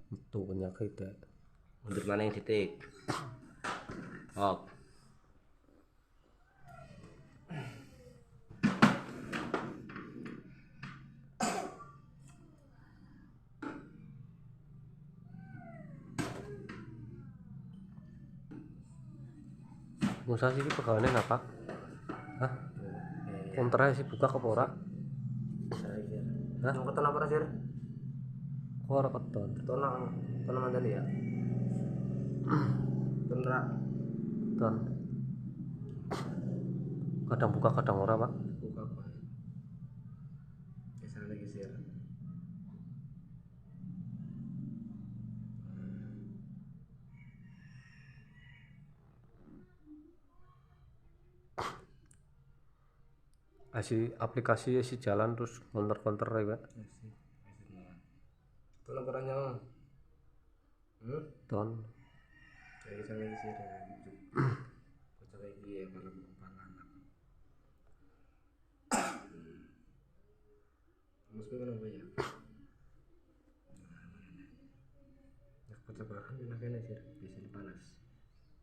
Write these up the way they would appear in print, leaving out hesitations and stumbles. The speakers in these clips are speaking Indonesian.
Itu penyakit ya. Mundur mana yang titik. Ok. Musa sih pegawainya apa? Hah? Kontra sih buka ke ora? Hah? Yang keton apa sih? Kok ora keton? Keton mantan ya. Keton Keton. Kadang buka kadang ora, Pak. buka apa? Geser lagi geser. Aplikasi si jalan terus counter ya, Pak. Itu laporannya. Ton. Kayak geser lagi geser. Baca lagi ya kalau anak. Mesti mana ya? Nak baca bahan enaknya sih bisa panas.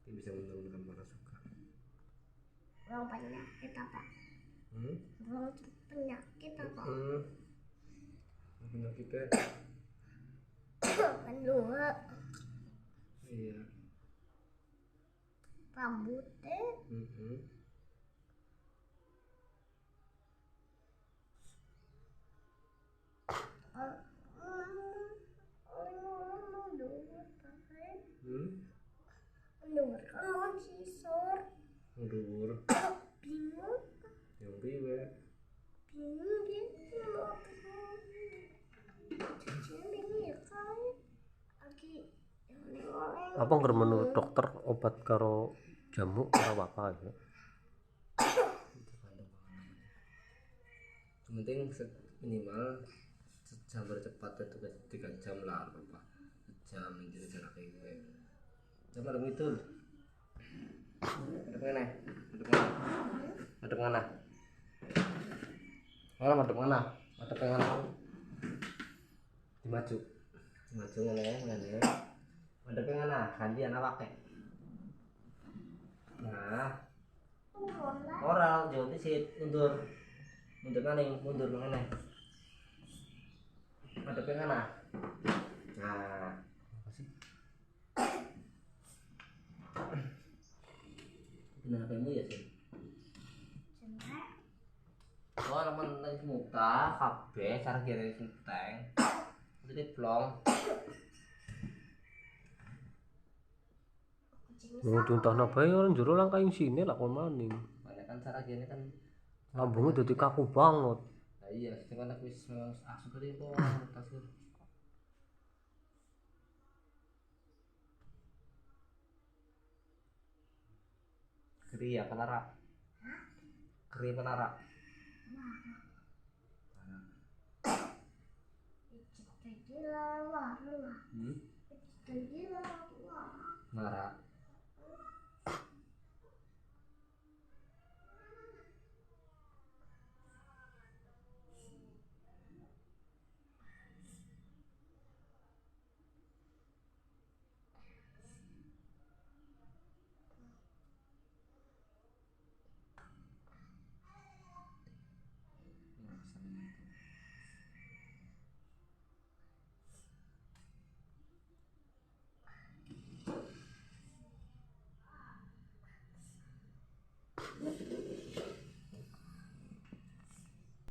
Ini bisa menurunkan panas suka. Orang penyakit apa? Orang penyakit apa? Penyakitnya Kedua iya. rambutnya menurut kamu sisor Mundur. bingung Yang priwe. bingung gitu loh bingung ya kan lagi Apa nggak menurut dokter obat karo jamu ora apa ya? Penting minimal sejam bercepat itu 3 jam lah apa sejam menjadi jarak kayak gue coba dong itu ada mana ada mana dimaju ngene ada mana gantian apa kek nah orang jauh sih mundur mana mundur mana ada mana nah kenapa kamu ya sih oh teman muka kabeh cara kira senteng jadi plong Mau diuntahna bae orang jero langkah ing sini lah kon maning. mana kan cara kira kan Lambungnya dadi kaku banget. nah iya cuman aku memang asup tadi kok tasir keri ya pelara keri pelara gila wah nara